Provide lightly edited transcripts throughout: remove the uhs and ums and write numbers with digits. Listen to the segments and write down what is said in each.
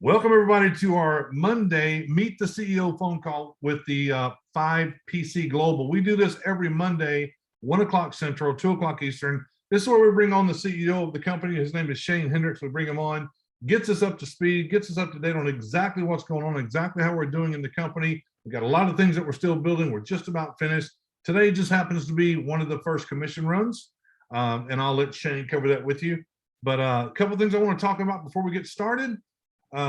Welcome everybody to our Monday Meet the CEO phone call with the 5PC Global. We do this every Monday, 1 o'clock Central, 2 o'clock Eastern. This is where we bring on the CEO of the company. His name is Shane Hendrix. We bring him on, gets us up to speed, gets us up to date on exactly what's going on, exactly how we're doing in the company. We've got a lot of things that we're still building. We're just about finished. Today just happens to be one of the first commission runs, and I'll let Shane cover that with you. But a couple of things I want to talk about before we get started.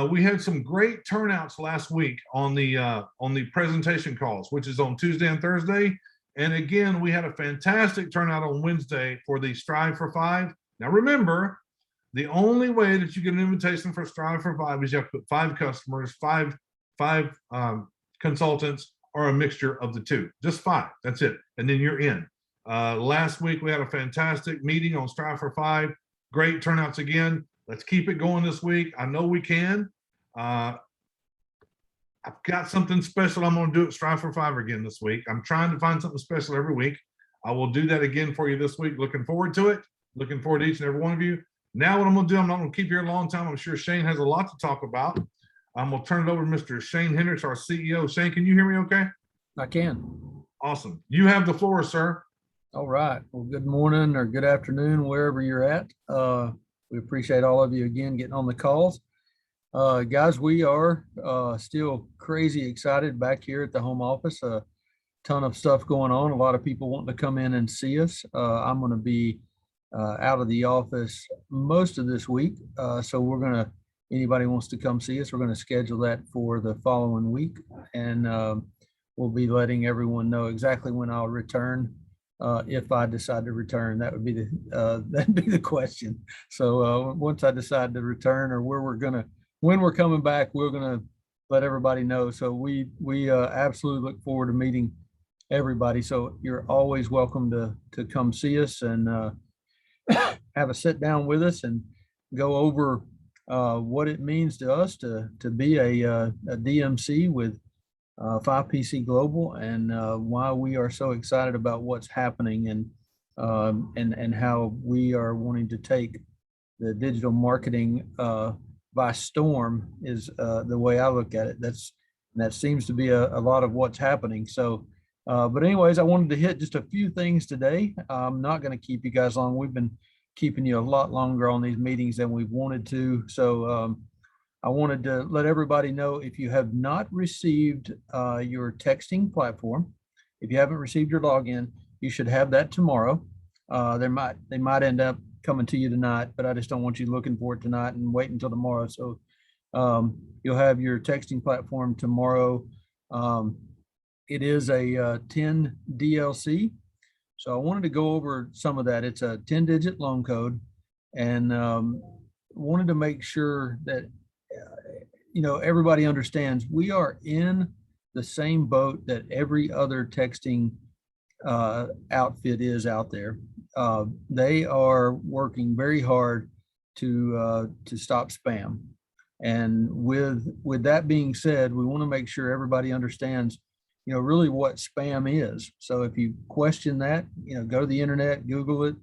We had some great turnouts last week on the presentation calls, which is on Tuesday and Thursday. And again, we had a fantastic turnout on Wednesday for the Strive for 5. Now remember, the only way that you get an invitation for Strive for 5 is you have to put 5 customers, five consultants, or a mixture of the two. Just 5. That's it. And then you're in. Last week we had a fantastic meeting on Strive for 5. Great turnouts again. Let's keep it going this week. I know we can. I've got something special I'm going to do at Strive for 5 again this week. I'm trying to find something special every week. I will do that again for you this week. Looking forward to it. Looking forward to each and every one of you. Now what I'm going to do, I'm not going to keep you here a long time. I'm sure Shane has a lot to talk about. I'm going to turn it over to Mr. Shane Hendrix, our CEO. Shane, can you hear me okay? I can. Awesome. You have the floor, sir. All right. Well, good morning or good afternoon, wherever you're at. We appreciate all of you again getting on the calls. Guys, we are still crazy excited back here at the home office. A ton of stuff going on. A lot of people wanting to come in and see us. I'm going to be out of the office most of this week. So we're going to, anybody wants to come see us, we're going to schedule that for the following week. And we'll be letting everyone know exactly when I'll return. If I decide to return, that would be the question. So once I decide to return or when we're coming back, we're gonna let everybody know. So we absolutely look forward to meeting everybody. So you're always welcome to come see us and have a sit down with us and go over what it means to us to be a DMC with 5PC Global, and why we are so excited about what's happening and how we are wanting to take the digital marketing by storm is the way I look at it. That seems to be a lot of what's happening. So, but anyways, I wanted to hit just a few things today. I'm not going to keep you guys long. We've been keeping you a lot longer on these meetings than we've wanted to. So, I wanted to let everybody know, if you have not received your texting platform, if you haven't received your login, you should have that tomorrow. They might end up coming to you tonight, but I just don't want you looking for it tonight and wait until tomorrow. So you'll have your texting platform tomorrow. It is a 10 DLC. So I wanted to go over some of that. It's a 10-digit loan code, and wanted to make sure that everybody understands we are in the same boat that every other texting outfit is out there. They are working very hard to stop spam. And with that being said, we want to make sure everybody understands, really what spam is. So if you question that, go to the internet, Google it,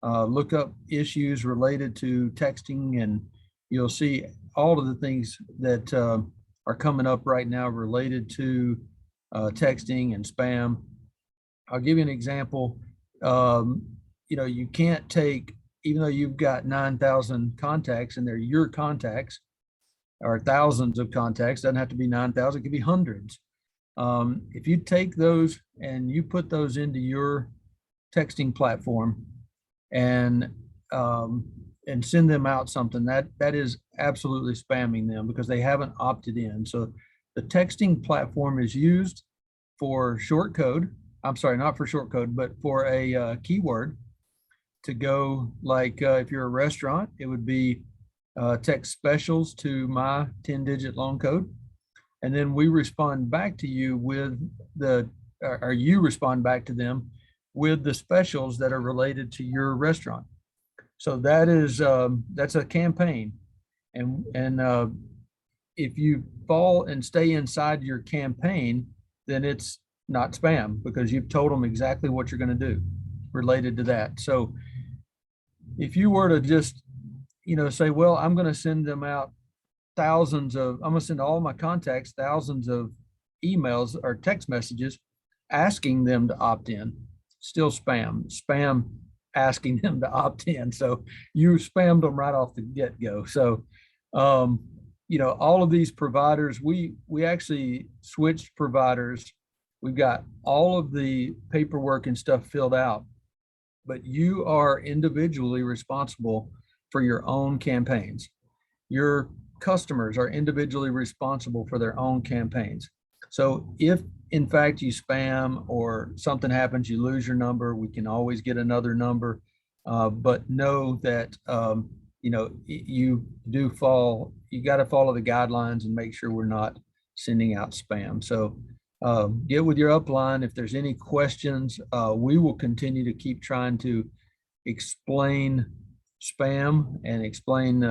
look up issues related to texting, and you'll see all of the things that are coming up right now related to texting and spam. I'll give you an example. You can't take, even though you've got 9,000 contacts and they're your contacts, or thousands of contacts, doesn't have to be 9,000, it could be hundreds. If you take those and you put those into your texting platform and send them out something, that is absolutely spamming them because they haven't opted in. So the texting platform is used for short code. I'm sorry, not for short code, but for a keyword to go, like if you're a restaurant, it would be text specials to my 10-digit loan code. And then we respond back to you with or you respond back to them with the specials that are related to your restaurant. So that is that's a campaign, and if you fall and stay inside your campaign, then it's not spam because you've told them exactly what you're going to do related to that. So if you were to just say, well, I'm going to send them out thousands of, I'm gonna send all my contacts thousands of emails or text messages asking them to opt in. Still spam asking them to opt in. So you spammed them right off the get-go. So all of these providers, we actually switched providers. We've got all of the paperwork and stuff filled out, but you are individually responsible for your own campaigns. Your customers are individually responsible for their own campaigns. So if in fact you spam or something happens, you lose your number, we can always get another number. But know that, you got to follow the guidelines and make sure we're not sending out spam. So get with your upline. If there's any questions, we will continue to keep trying to explain spam and explain,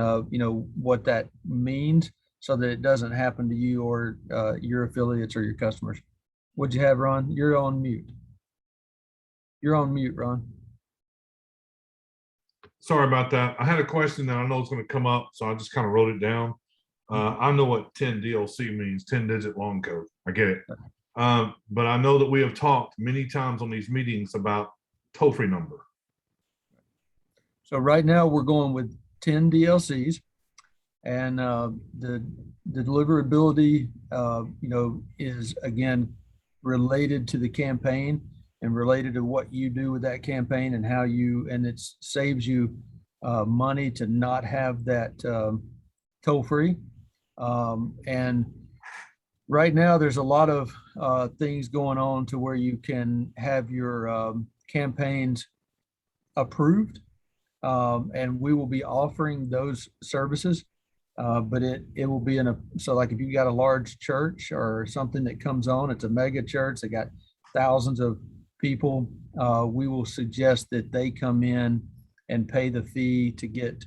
what that means so that it doesn't happen to you or your affiliates or your customers. What'd you have, Ron? You're on mute. You're on mute, Ron. Sorry about that. I had a question that I know is going to come up, so I just kind of wrote it down. I know what 10 DLC means, 10-digit long code. I get it. But I know that we have talked many times on these meetings about toll-free number. So right now we're going with 10 DLCs, and the deliverability, is again related to the campaign and related to what you do with that campaign and how and it saves you money to not have that toll-free. And right now there's a lot of things going on to where you can have your campaigns approved. And we will be offering those services, but it will be so like if you got a large church or something that comes on, it's a mega church, they got thousands of people, we will suggest that they come in and pay the fee to get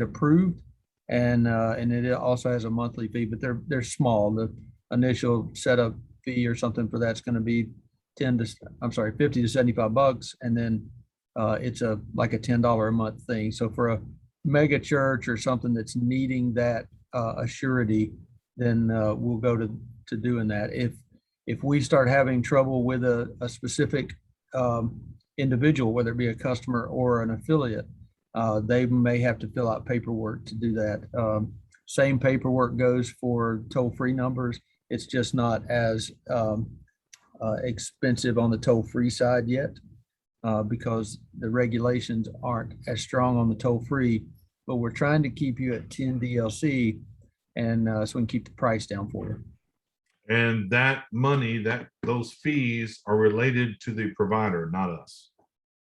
approved. And it also has a monthly fee, but they're small. The initial setup fee or something for that's going to be 50 to $75. And then it's like a $10 a month thing. So for a mega church or something that's needing that assurity, then we'll go to doing that. If we start having trouble with a specific individual, whether it be a customer or an affiliate, they may have to fill out paperwork to do that. Same paperwork goes for toll-free numbers. It's just not as expensive on the toll-free side yet. Because the regulations aren't as strong on the toll-free, but we're trying to keep you at 10 DLC, and so we can keep the price down for you. And that money, those fees are related to the provider, not us.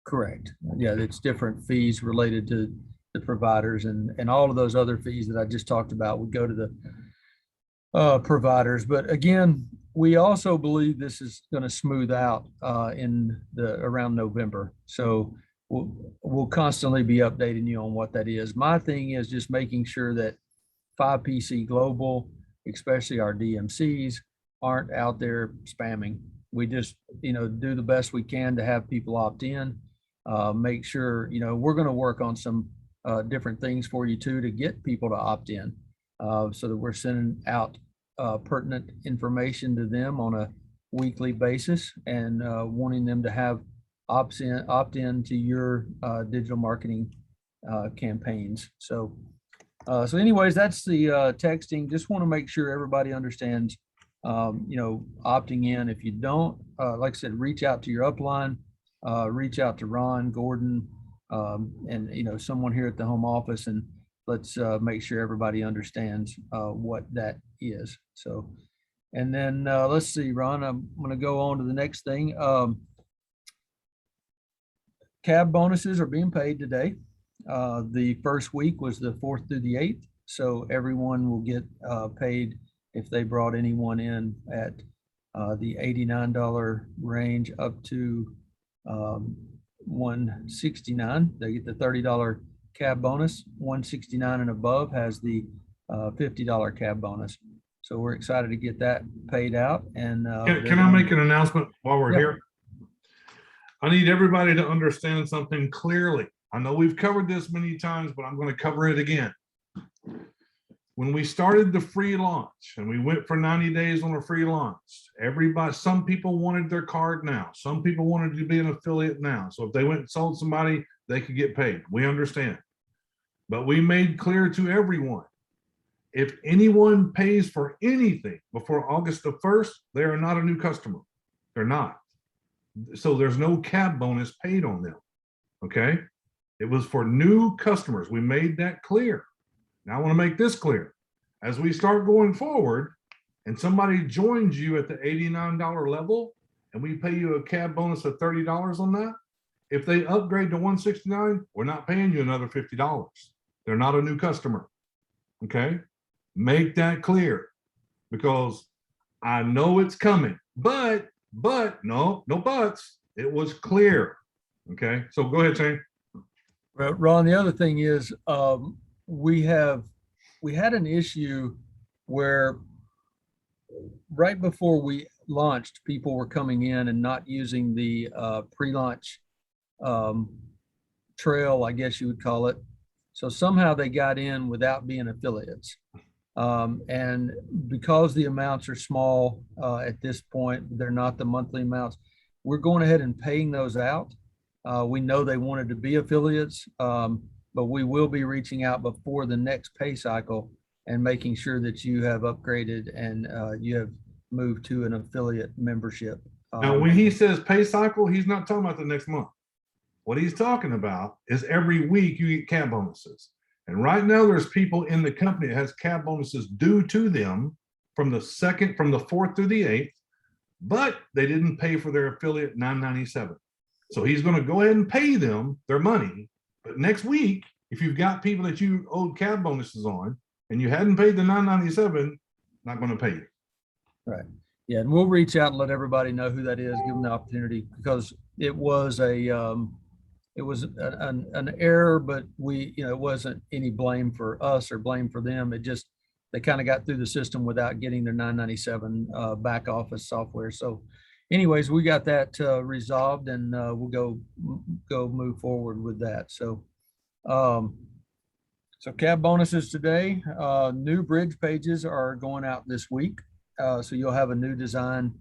Correct. Yeah, it's different fees related to the providers, and all of those other fees that I just talked about would go to the providers. But again, we also believe this is going to smooth out around November. So we'll constantly be updating you on what that is. My thing is just making sure that 5PC Global, especially our DMCs, aren't out there spamming. We just, do the best we can to have people opt in. Make sure, we're going to work on some different things for you too to get people to opt in, so that we're sending out pertinent information to them on a weekly basis and wanting them to have opt in to your digital marketing campaigns. So anyways, that's the texting. Just want to make sure everybody understands, opting in. If you don't, like I said, reach out to your upline, reach out to Ron, Gordon, and someone here at the home office, and let's make sure everybody understands what that is. So, and then let's see, Ron, I'm going to go on to the next thing. Cab bonuses are being paid today. The first week was the 4th through the 8th. So everyone will get paid if they brought anyone in at the $89 range up to $169. They get the $30 cab bonus. $169 and above has the $50 cab bonus. So we're excited to get that paid out. And can I make an announcement while we're Yeah. here? I need everybody to understand something clearly. I know we've covered this many times, but I'm going to cover it again. when we started the free launch and we went for 90 days on a free launch, some people wanted their card now. Some people wanted to be an affiliate now. So if they went and sold somebody, they could get paid. We understand. But we made clear to everyone, if anyone pays for anything before August the 1st, they are not a new customer. They're not. So there's no cab bonus paid on them. Okay. It was for new customers. We made that clear. Now I want to make this clear. As we start going forward and somebody joins you at the $89 level and we pay you a cab bonus of $30 on that, if they upgrade to $169, we're not paying you another $50. They're not a new customer. Okay. Make that clear, because I know it's coming, but no buts. It was clear. Okay. So go ahead, Shane. Ron, the other thing is, we had an issue where right before we launched, people were coming in and not using the pre-launch trail, I guess you would call it. So somehow they got in without being affiliates. And because the amounts are small at this point, they're not the monthly amounts, we're going ahead and paying those out. We know they wanted to be affiliates, but we will be reaching out before the next pay cycle and making sure that you have upgraded and you have moved to an affiliate membership. Now, when he says pay cycle, he's not talking about the next month. What he's talking about is every week you get cab bonuses. And right now there's people in the company that has cab bonuses due to them from the 4th through the 8th, but they didn't pay for their affiliate $9.97. So he's going to go ahead and pay them their money. But next week, if you've got people that you owed cab bonuses on and you hadn't paid the $9.97, not going to pay you. Right. Yeah. And we'll reach out and let everybody know who that is, give them the opportunity, because it was an error, but it wasn't any blame for us or blame for them. They kind of got through the system without getting their $9.97 back office software. So anyways, we got that resolved, and we'll go move forward with that. So cab bonuses today. New bridge pages are going out this week. So you'll have a new design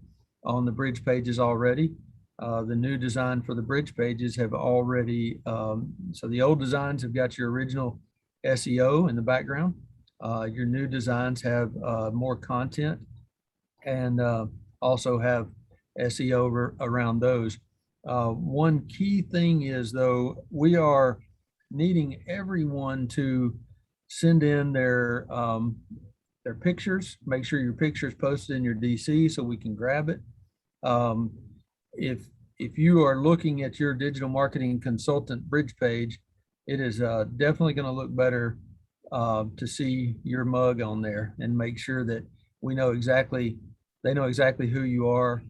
on the bridge pages already. The new design for the bridge pages have already, so the old designs have got your original SEO in the background. Your new designs have more content and also have SEO around those. One key thing is, though, we are needing everyone to send in their pictures. Make sure your picture is posted in your DC so we can grab it. If you are looking at your digital marketing consultant bridge page, it is definitely going to look better to see your mug on there, and make sure that they know exactly who you are.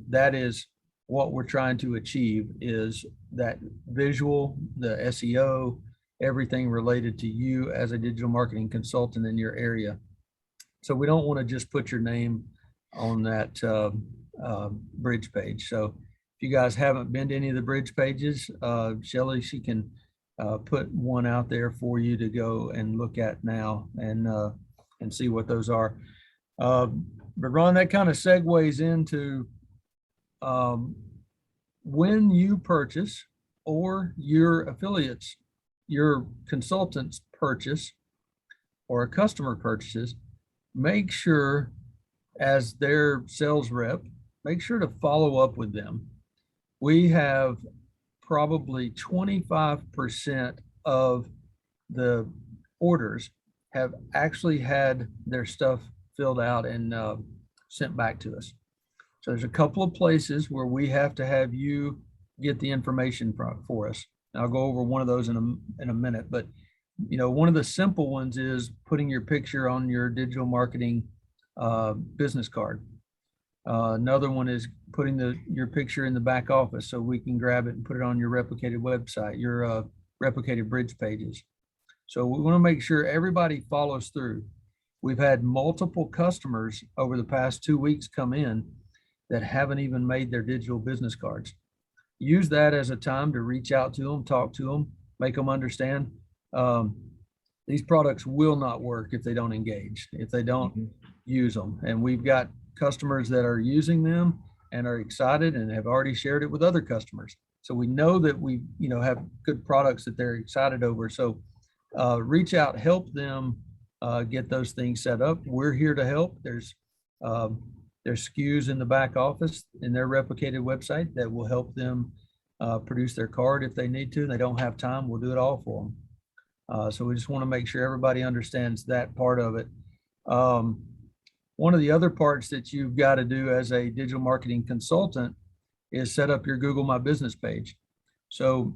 That is what we're trying to achieve, is that visual, the SEO, everything related to you as a digital marketing consultant in your area. So we don't want to just put your name on that bridge page. So if you guys haven't been to any of the bridge pages, Shelly, she can put one out there for you to go and look at now and see what those are. But Ron, that kind of segues into when you purchase, or your affiliates, your consultants purchase, or a customer purchases, make sure, as their sales rep, make sure to follow up with them. We have probably 25% of the orders have actually had their stuff filled out and sent back to us. So there's a couple of places where we have to have you get the information for us. And I'll go over one of those in a minute, but one of the simple ones is putting your picture on your digital marketing business card. Another one is putting your picture in the back office so we can grab it and put it on your replicated website, your replicated bridge pages. So we want to make sure everybody follows through. We've had multiple customers over the past 2 weeks come in that haven't even made their digital business cards. Use that as a time to reach out to them, talk to them, make them understand. these products will not work if they don't engage, if they don't Mhm. use them. And we've got customers that are using them and are excited and have already shared it with other customers. So we know that we, have good products that they're excited over. So reach out, help them get those things set up. We're here to help. There's SKUs in the back office in their replicated website that will help them produce their card if they need to. They don't have time, we'll do it all for them. So we just want to make sure everybody understands that part of it. One of the other parts that you've got to do as a digital marketing consultant is set up your Google My Business page. So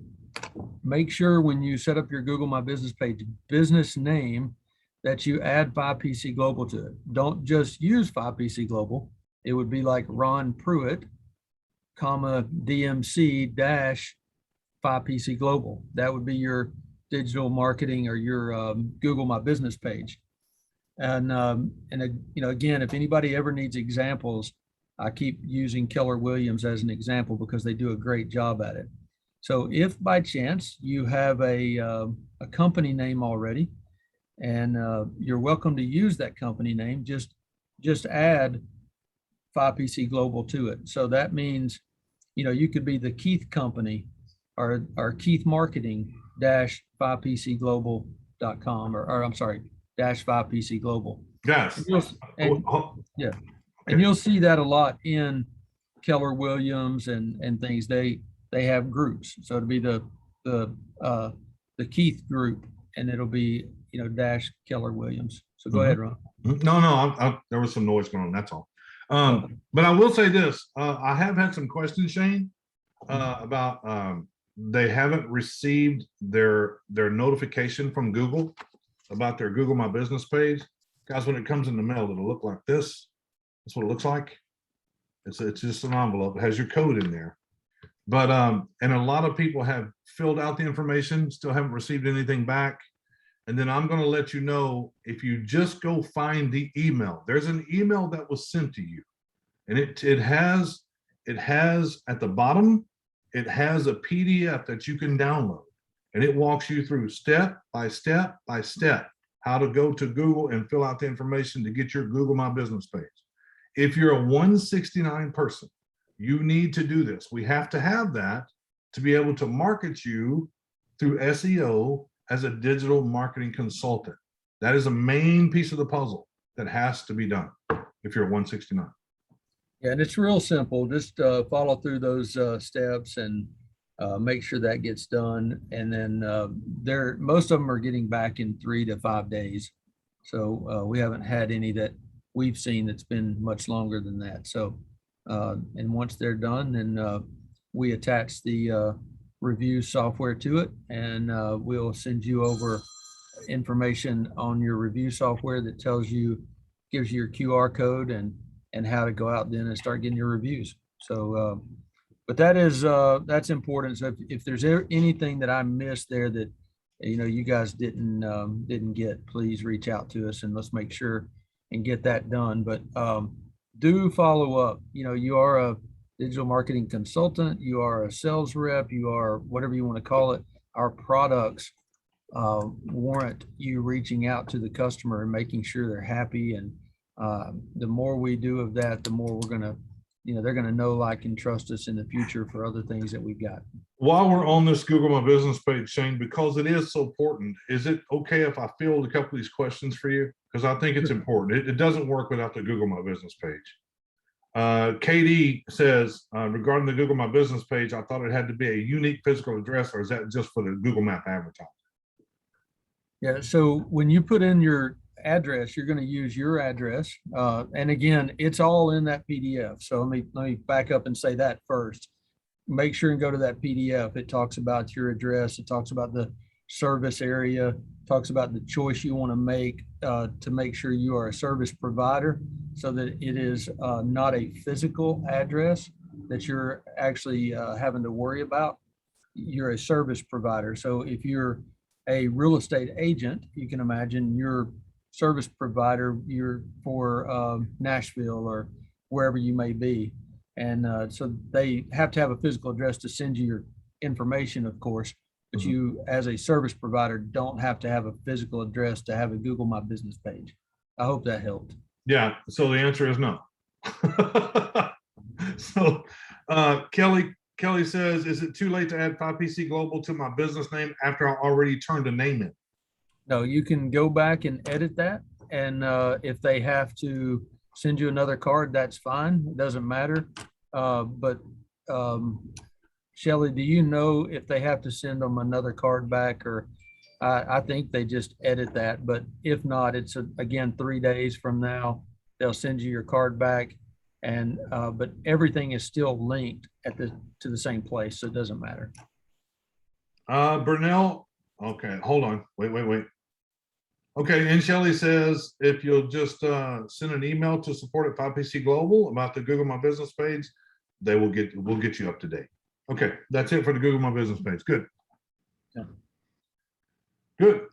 make sure when you set up your Google My Business page, business name, that you add 5PC Global to it. Don't just use 5PC Global. It would be like Ron Pruett, comma, DMC dash 5PC Global. That would be your digital marketing or your Google My Business page. And again, if anybody ever needs examples, I keep using Keller Williams as an example because they do a great job at it. So if by chance you have a company name already, and you're welcome to use that company name, just add 5PC Global to it. So that means, you could be the Keith Company or Keith Marketing dash 5PCglobal.com or I'm sorry, dash 5PC Global. Yes. And you'll see that a lot in Keller Williams and things. They have groups. So it'll be the Keith group, and it'll be dash Keller Williams. So go ahead, Ron. No, there was some noise going on. That's all. But I will say this: I have had some questions, Shane, about they haven't received their notification from Google about their Google My Business page. Guys, when it comes in the mail, it'll look like this. That's what it looks like. It's just an envelope. It has your code in there. But and a lot of people have filled out the information, still haven't received anything back. And then I'm going to let you know, if you just go find the email, there's an email that was sent to you, and it has at the bottom, it has a PDF that you can download, and it walks you through step by step by step how to go to Google and fill out the information to get your Google My Business page. If you're a 169 person, you need to do this. We have to have that to be able to market you through SEO as a digital marketing consultant. That is a main piece of the puzzle that has to be done if you're 169. Yeah, and it's real simple. Just follow through those steps and make sure that gets done. And then most of them are getting back in 3 to 5 days. So we haven't had any that we've seen that's been much longer than that. So, and once they're done, then we attach the review software to it, and we'll send you over information on your review software that gives you your QR code and how to go out then and start getting your reviews. So, but that's important. So if there's anything that I missed there that you guys didn't get, please reach out to us and let's make sure and get that done. But do follow up. You are a digital marketing consultant, you are a sales rep, you are whatever you want to call it. Our products warrant you reaching out to the customer and making sure they're happy. And the more we do of that, the more we're going to, they're going to know, like, and trust us in the future for other things that we've got. While we're on this Google My Business page, Shane, because it is so important, is it okay if I field a couple of these questions for you? Because I think it's important. It doesn't work without the Google My Business page. KD says, regarding the Google My Business page, I thought it had to be a unique physical address, or is that just for the Google Map advertising? Yeah, so when you put in your address, you're going to use your address. And again, it's all in that PDF. So let me back up and say that first. Make sure and go to that PDF. It talks about your address. It talks about the service area, talks about the choice you want to make sure you are a service provider, so that it is not a physical address that you're actually having to worry about. You're a service provider. So if you're a real estate agent, you can imagine your service provider, you're for Nashville or wherever you may be. And so they have to have a physical address to send you your information, of course. but Mhm. you, as a service provider, don't have to have a physical address to have a Google My Business page. I hope that helped. Yeah, so the answer is no. So Kelly says, is it too late to add 5PC Global to my business name after I already turned a name in? No, you can go back and edit that. And if they have to send you another card, that's fine. It doesn't matter. But Shelley, do you know if they have to send them another card back, or I think they just edit that, but if not, it's again, 3 days from now, they'll send you your card back. And but everything is still linked to the same place, so it doesn't matter. Burnell, okay, hold on, wait. Okay, and Shelley says, if you'll just send an email to support at 5PC Global about the Google My Business page, we'll get you up to date. Okay, that's it for the Google My Business page. Good. Yeah. Good.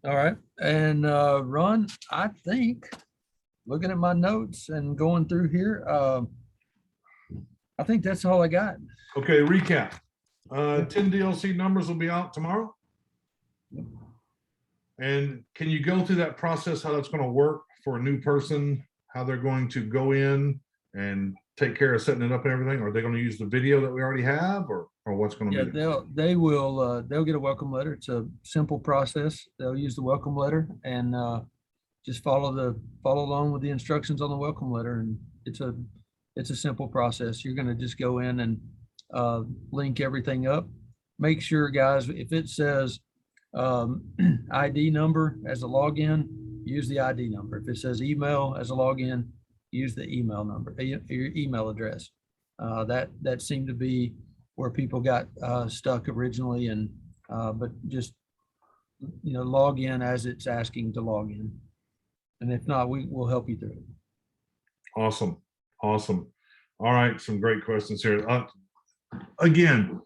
All right. And Ron, I think, looking at my notes and going through here, I think that's all I got. Okay, recap. 10 DLC numbers will be out tomorrow. And can you go through that process, how that's going to work for a new person, how they're going to go in and take care of setting it up and everything? Are they going to use the video that we already have, or what's going to be? They'll get a welcome letter. It's a simple process. They'll use the welcome letter and just follow along with the instructions on the welcome letter. And it's a simple process. You're going to just go in and link everything up. Make sure, guys, if it says ID number as a login, use the ID number. If it says email as a login, use the email number, your email address. That seemed to be where people got stuck originally, and but just log in as it's asking to log in, and if not, we will help you through it. Awesome. All right, some great questions here. Again,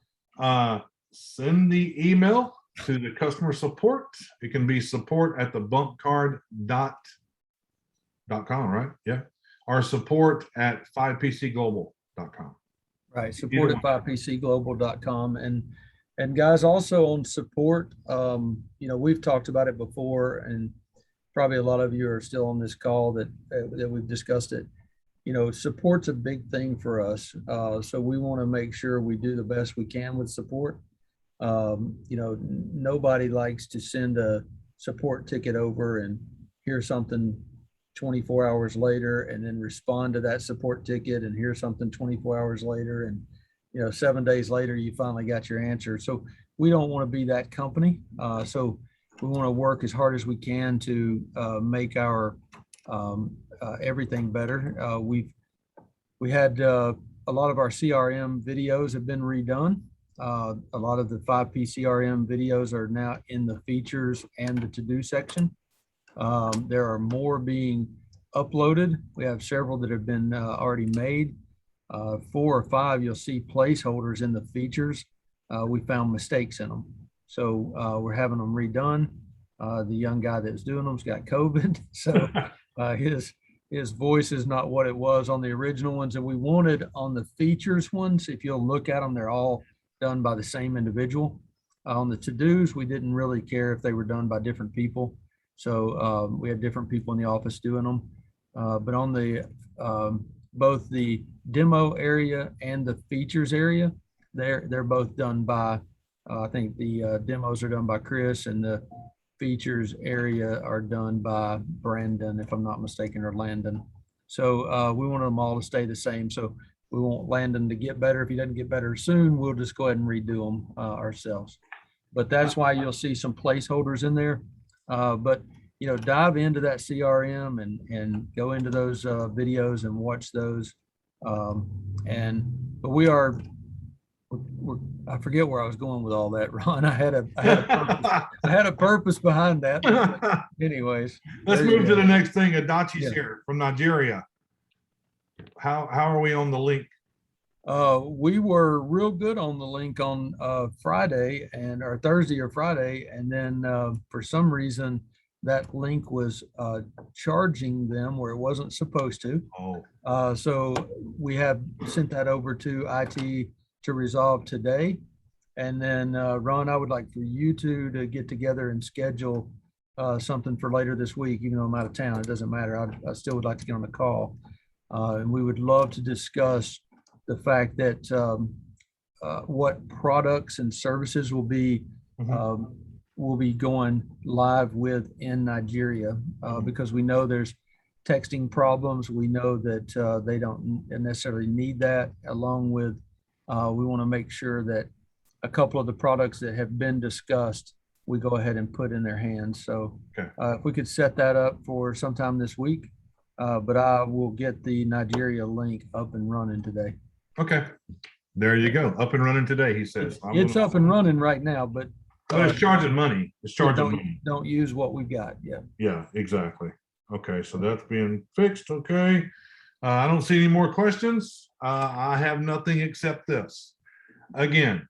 send the email to the customer support. It can be support@thebumpcard.com, right? Yeah. Or support@5pcglobal.com. Right, support at 5pcglobal.com. And guys, also on support, we've talked about it before, and probably a lot of you are still on this call that we've discussed it. Support's a big thing for us. So we want to make sure we do the best we can with support. Nobody likes to send a support ticket over and hear something 24 hours later and then respond to that support ticket and hear something 24 hours later. And, 7 days later, you finally got your answer. So we don't want to be that company. So we want to work as hard as we can to make our everything better. We had a lot of our CRM videos have been redone. A lot of the 5P CRM videos are now in the features and the to-do section. There are more being uploaded. We have several that have been already made. 4 or 5, you'll see placeholders in the features. We found mistakes in them. So we're having them redone. The young guy that was doing them's got COVID. So his voice is not what it was on the original ones. And we wanted on the features ones, if you'll look at them, they're all done by the same individual. On the to-dos, we didn't really care if they were done by different people. So we had different people in the office doing them. But on the both the demo area and the features area, they're both done by, I think the demos are done by Chris, and the features area are done by Brandon, if I'm not mistaken, or Landon. So we want them all to stay the same. So we want Landon to get better. If he doesn't get better soon, we'll just go ahead and redo them ourselves. But that's why you'll see some placeholders in there. But dive into that CRM and go into those videos and watch those. But we're I forget where I was going with all that, Ron. I had a purpose behind that. But anyways, let's move to the next thing. Adachi's here from Nigeria. How are we on the link? We were real good on the link on Friday or Thursday or Friday, and then for some reason that link was charging them where it wasn't supposed to. So we have sent that over to IT to resolve today, And then Ron, I would like for you two to get together and schedule something for later this week, even though I'm out of town. It doesn't matter. I still would like to get on the call. And we would love to discuss the fact that what products and services will be going live with in Nigeria, because we know there's texting problems. We know that they don't necessarily need that. Along with, we want to make sure that a couple of the products that have been discussed, we go ahead and put in their hands. So if we could set that up for sometime this week, but I will get the Nigeria link up and running today. Okay. There you go. Up and running today, he says. It's up and running right now, but it's charging money. It's charging money. Don't use what we've got. Yeah. Yeah, exactly. Okay, so that's being fixed. Okay. I don't see any more questions. I have nothing except this. Again,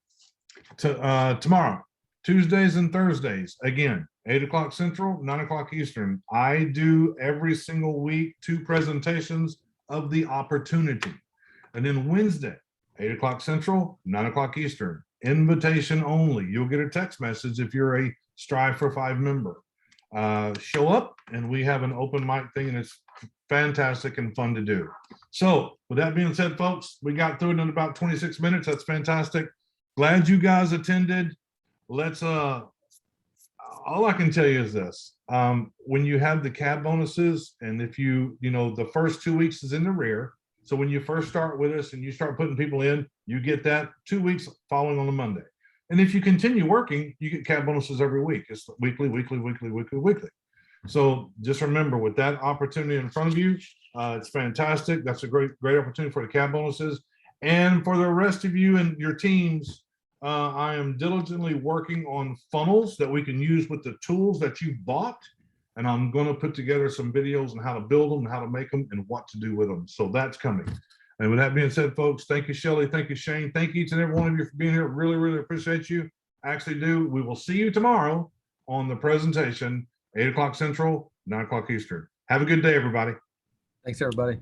tomorrow, Tuesdays and Thursdays, again, 8 o'clock Central, 9 o'clock Eastern. I do every single week 2 presentations of the opportunity. And then Wednesday, 8 o'clock Central, 9 o'clock Eastern, invitation only. You'll get a text message if you're a Strive for 5 member. Show up and we have an open mic thing, and it's fantastic and fun to do. So with that being said, folks, we got through it in about 26 minutes. That's fantastic. Glad you guys attended. Let's all I can tell you is this. When you have the cab bonuses, and if the first 2 weeks is in the rear. So when you first start with us and you start putting people in, you get that 2 weeks following on a Monday. And if you continue working, you get cab bonuses every week. It's weekly, weekly, weekly, weekly, weekly. So just remember, with that opportunity in front of you, it's fantastic. That's a great opportunity for the cab bonuses. And for the rest of you and your teams, I am diligently working on funnels that we can use with the tools that you bought. And I'm going to put together some videos on how to build them, how to make them, and what to do with them. So that's coming. And with that being said, folks, thank you, Shelly. Thank you, Shane. Thank each and every one of you for being here. Really, really appreciate you. Actually do. We will see you tomorrow on the presentation, 8 o'clock Central, 9 o'clock Eastern. Have a good day, everybody. Thanks, everybody.